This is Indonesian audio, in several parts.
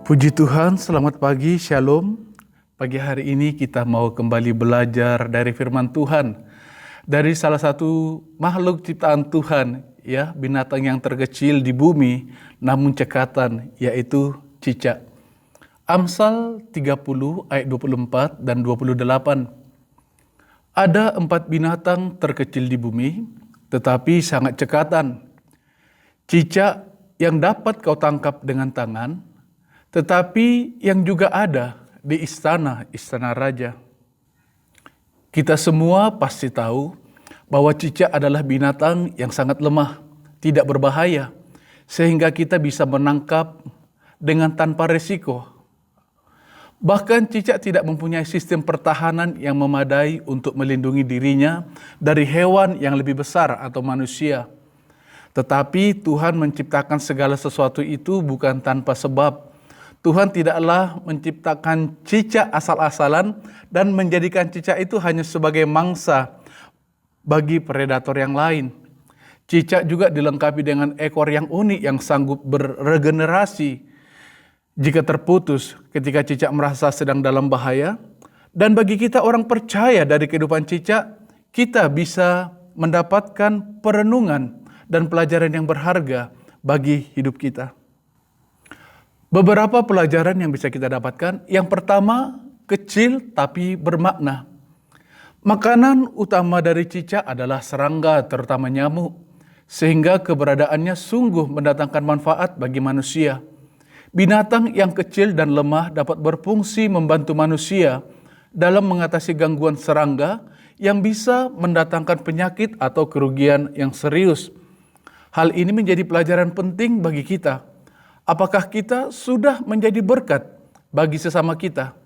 Puji Tuhan, selamat pagi, Shalom. Pagi hari ini kita mau kembali belajar dari firman Tuhan. Dari salah satu makhluk ciptaan Tuhan, ya, binatang yang terkecil di bumi, namun cekatan, yaitu cicak. Amsal 30 ayat 24 dan 28. Ada 4 binatang terkecil di bumi, tetapi sangat cekatan. Cicak yang dapat kau tangkap dengan tangan, tetapi yang juga ada di istana raja. Kita semua pasti tahu bahwa cicak adalah binatang yang sangat lemah, tidak berbahaya, sehingga kita bisa menangkap dengan tanpa resiko. Bahkan cicak tidak mempunyai sistem pertahanan yang memadai untuk melindungi dirinya dari hewan yang lebih besar atau manusia. Tetapi Tuhan menciptakan segala sesuatu itu bukan tanpa sebab. Tuhan tidaklah menciptakan cicak asal-asalan dan menjadikan cicak itu hanya sebagai mangsa bagi predator yang lain. Cicak juga dilengkapi dengan ekor yang unik yang sanggup beregenerasi jika terputus ketika cicak merasa sedang dalam bahaya. Dan bagi kita orang percaya dari kehidupan cicak, kita bisa mendapatkan perenungan dan pelajaran yang berharga bagi hidup kita. Beberapa pelajaran yang bisa kita dapatkan. Yang pertama, kecil tapi bermakna. Makanan utama dari cicak adalah serangga, terutama nyamuk, sehingga keberadaannya sungguh mendatangkan manfaat bagi manusia. Binatang yang kecil dan lemah dapat berfungsi membantu manusia dalam mengatasi gangguan serangga yang bisa mendatangkan penyakit atau kerugian yang serius. Hal ini menjadi pelajaran penting bagi kita. Apakah kita sudah menjadi berkat bagi sesama kita?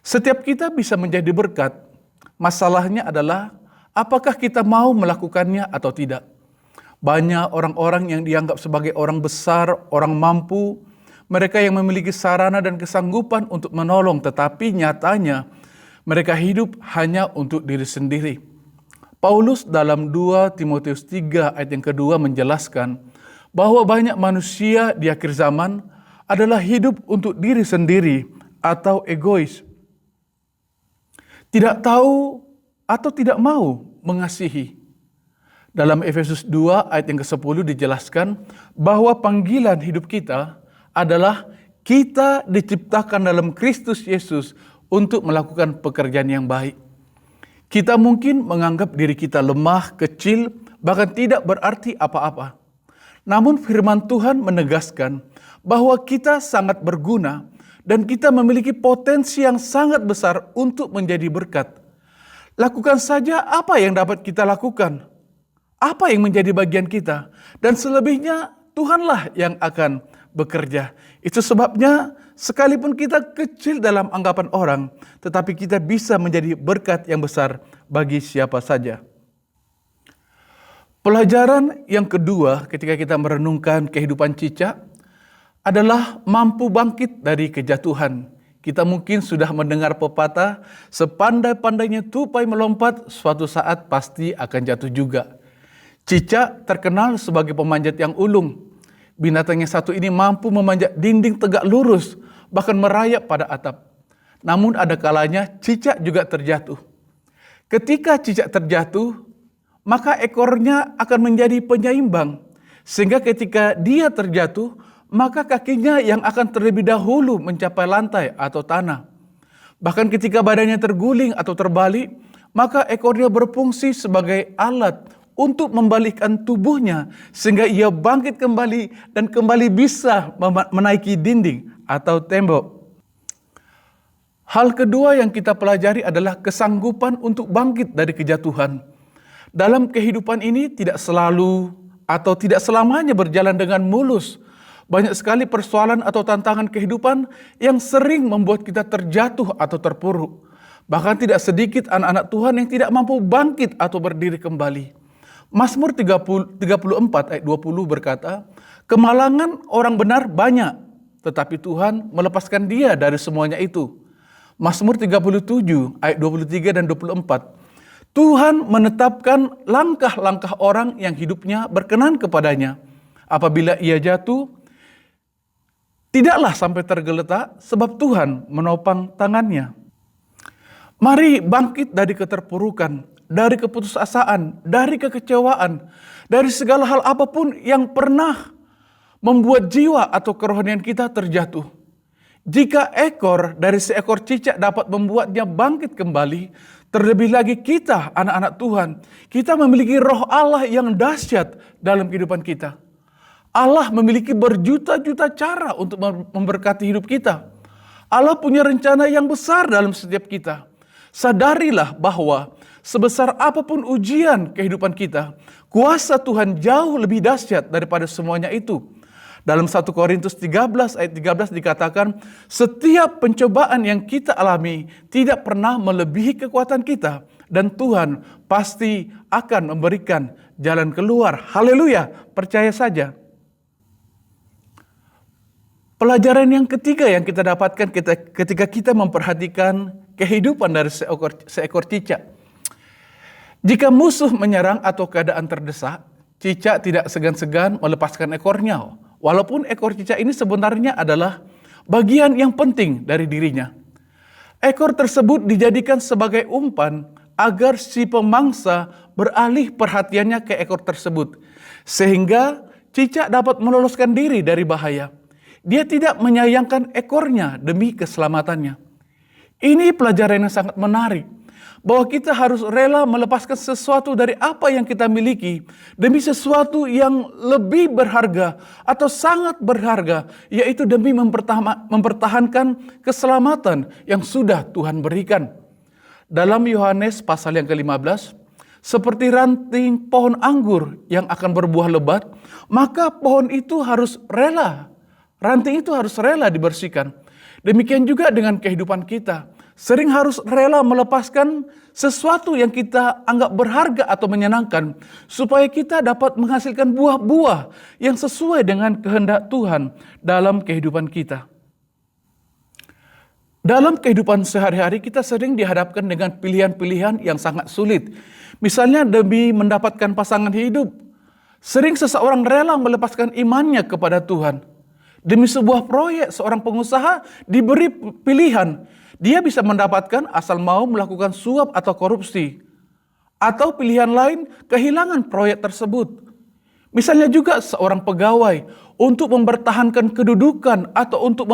Setiap kita bisa menjadi berkat. Masalahnya adalah apakah kita mau melakukannya atau tidak. Banyak orang-orang yang dianggap sebagai orang besar, orang mampu, mereka yang memiliki sarana dan kesanggupan untuk menolong, tetapi nyatanya mereka hidup hanya untuk diri sendiri. Paulus dalam 2 Timotius 3 ayat yang kedua menjelaskan bahwa banyak manusia di akhir zaman adalah hidup untuk diri sendiri atau egois. Tidak tahu atau tidak mau mengasihi. Dalam Efesus 2 ayat yang ke-10 dijelaskan bahwa panggilan hidup kita adalah kita diciptakan dalam Kristus Yesus untuk melakukan pekerjaan yang baik. Kita mungkin menganggap diri kita lemah, kecil, bahkan tidak berarti apa-apa. Namun firman Tuhan menegaskan bahwa kita sangat berguna dan kita memiliki potensi yang sangat besar untuk menjadi berkat. Lakukan saja apa yang dapat kita lakukan, apa yang menjadi bagian kita, dan selebihnya Tuhanlah yang akan bekerja. Itu sebabnya sekalipun kita kecil dalam anggapan orang, tetapi kita bisa menjadi berkat yang besar bagi siapa saja. Pelajaran yang kedua ketika kita merenungkan kehidupan cicak adalah mampu bangkit dari kejatuhan. Kita mungkin sudah mendengar pepatah, sepandai-pandainya tupai melompat, suatu saat pasti akan jatuh juga. Cicak terkenal sebagai pemanjat yang ulung. Binatang yang satu ini mampu memanjat dinding tegak lurus, bahkan merayap pada atap. Namun ada kalanya cicak juga terjatuh. Ketika cicak terjatuh, maka ekornya akan menjadi penyeimbang. Sehingga ketika dia terjatuh, maka kakinya yang akan terlebih dahulu mencapai lantai atau tanah. Bahkan ketika badannya terguling atau terbalik, maka ekornya berfungsi sebagai alat untuk membalikkan tubuhnya sehingga ia bangkit kembali dan kembali bisa menaiki dinding atau tembok. Hal kedua yang kita pelajari adalah kesanggupan untuk bangkit dari kejatuhan. Dalam kehidupan ini tidak selalu atau tidak selamanya berjalan dengan mulus. Banyak sekali persoalan atau tantangan kehidupan yang sering membuat kita terjatuh atau terpuruk. Bahkan tidak sedikit anak-anak Tuhan yang tidak mampu bangkit atau berdiri kembali. Mazmur 34 ayat 20 berkata, kemalangan orang benar banyak, tetapi Tuhan melepaskan dia dari semuanya itu. Mazmur 37 ayat 23 dan 24. Tuhan menetapkan langkah-langkah orang yang hidupnya berkenan kepadanya. Apabila ia jatuh, Tidaklah sampai tergeletak sebab Tuhan menopang tangannya. Mari bangkit dari keterpurukan, dari keputusasaan, dari kekecewaan, dari segala hal apapun yang pernah membuat jiwa atau kerohanian kita terjatuh. Jika ekor dari seekor cicak dapat membuatnya bangkit kembali, terlebih lagi kita, anak-anak Tuhan, kita memiliki roh Allah yang dahsyat dalam kehidupan kita. Allah memiliki berjuta-juta cara untuk memberkati hidup kita. Allah punya rencana yang besar dalam setiap kita. Sadarilah bahwa sebesar apapun ujian kehidupan kita, kuasa Tuhan jauh lebih dahsyat daripada semuanya itu. Dalam 1 Korintus 13 ayat 13 dikatakan, setiap pencobaan yang kita alami tidak pernah melebihi kekuatan kita. Dan Tuhan pasti akan memberikan jalan keluar. Haleluya, percaya saja. Pelajaran yang ketiga yang kita dapatkan ketika kita memperhatikan kehidupan dari seekor cicak. Jika musuh menyerang atau keadaan terdesak, cicak tidak segan-segan melepaskan ekornya. Walaupun ekor cicak ini sebenarnya adalah bagian yang penting dari dirinya. Ekor tersebut dijadikan sebagai umpan agar si pemangsa beralih perhatiannya ke ekor tersebut. Sehingga cicak dapat meloloskan diri dari bahaya. Dia tidak menyayangkan ekornya demi keselamatannya. Ini pelajaran yang sangat menarik. Bahwa kita harus rela melepaskan sesuatu dari apa yang kita miliki demi sesuatu yang lebih berharga atau sangat berharga, yaitu demi mempertahankan keselamatan yang sudah Tuhan berikan. Dalam Yohanes pasal yang ke-15, seperti ranting pohon anggur yang akan berbuah lebat, maka pohon itu harus rela, ranting itu harus rela dibersihkan. Demikian juga dengan kehidupan kita. Sering harus rela melepaskan sesuatu yang kita anggap berharga atau menyenangkan, supaya kita dapat menghasilkan buah-buah yang sesuai dengan kehendak Tuhan dalam kehidupan kita. Dalam kehidupan sehari-hari kita sering dihadapkan dengan pilihan-pilihan yang sangat sulit. Misalnya demi mendapatkan pasangan hidup, sering seseorang rela melepaskan imannya kepada Tuhan. Demi sebuah proyek, seorang pengusaha diberi pilihan. Dia bisa mendapatkan asal mau melakukan suap atau korupsi. Atau pilihan lain, kehilangan proyek tersebut. Misalnya juga seorang pegawai untuk mempertahankan kedudukan atau untuk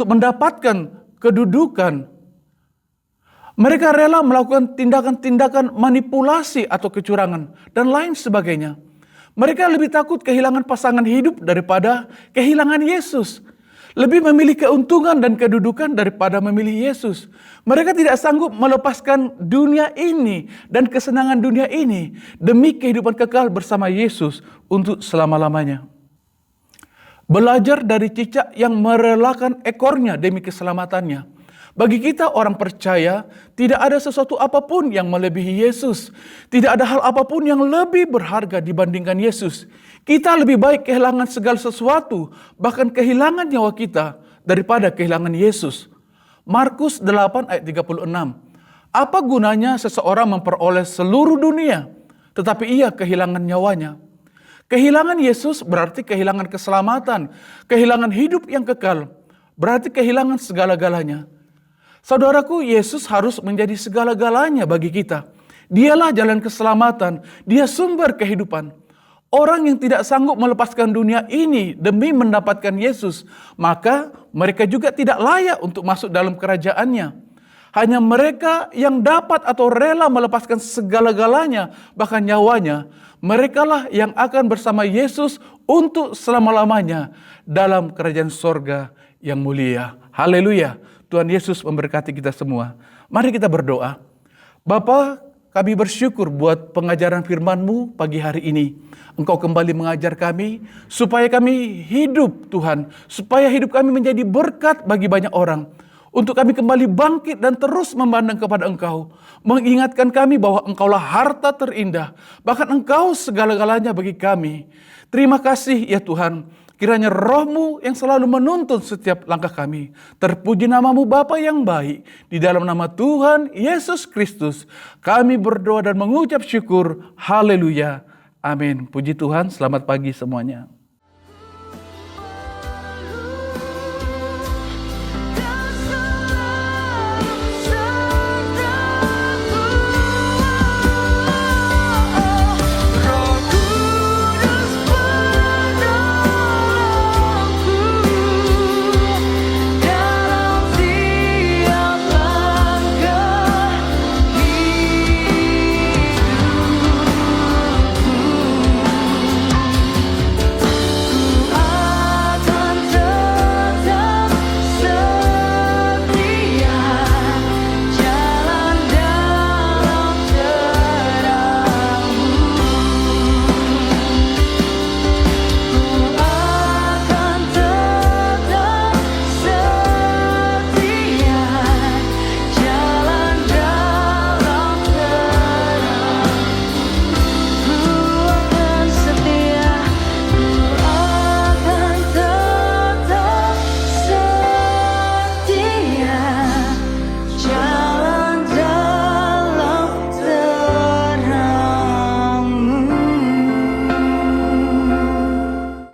mendapatkan kedudukan. Mereka rela melakukan tindakan-tindakan manipulasi atau kecurangan dan lain sebagainya. Mereka lebih takut kehilangan pasangan hidup daripada kehilangan Yesus. Lebih memilih keuntungan dan kedudukan daripada memilih Yesus. Mereka tidak sanggup melepaskan dunia ini dan kesenangan dunia ini demi kehidupan kekal bersama Yesus untuk selama-lamanya. Belajar dari cicak yang merelakan ekornya demi keselamatannya. Bagi kita orang percaya, tidak ada sesuatu apapun yang melebihi Yesus. Tidak ada hal apapun yang lebih berharga dibandingkan Yesus. Kita lebih baik kehilangan segala sesuatu, bahkan kehilangan nyawa kita, daripada kehilangan Yesus. Markus 8 ayat 36. Apa gunanya seseorang memperoleh seluruh dunia, tetapi ia kehilangan nyawanya? Kehilangan Yesus berarti kehilangan keselamatan, kehilangan hidup yang kekal, berarti kehilangan segala-galanya. Saudaraku, Yesus harus menjadi segala-galanya bagi kita. Dialah jalan keselamatan, Dia sumber kehidupan. Orang yang tidak sanggup melepaskan dunia ini demi mendapatkan Yesus, maka mereka juga tidak layak untuk masuk dalam kerajaan-Nya. Hanya mereka yang dapat atau rela melepaskan segala-galanya, bahkan nyawanya, merekalah yang akan bersama Yesus untuk selama-lamanya dalam kerajaan sorga yang mulia. Haleluya. Tuhan Yesus memberkati kita semua. Mari kita berdoa. Bapa, kami bersyukur buat pengajaran firman-Mu pagi hari ini. Engkau kembali mengajar kami supaya kami hidup Tuhan. Supaya hidup kami menjadi berkat bagi banyak orang. Untuk kami kembali bangkit dan terus memandang kepada Engkau. Mengingatkan kami bahwa Engkaulah harta terindah. Bahkan Engkau segala-galanya bagi kami. Terima kasih ya Tuhan. Kiranya Roh-Mu yang selalu menuntun setiap langkah kami. Terpuji nama-Mu Bapa yang baik. Di dalam nama Tuhan Yesus Kristus kami berdoa dan mengucap syukur. Haleluya. Amin. Puji Tuhan. Selamat pagi semuanya.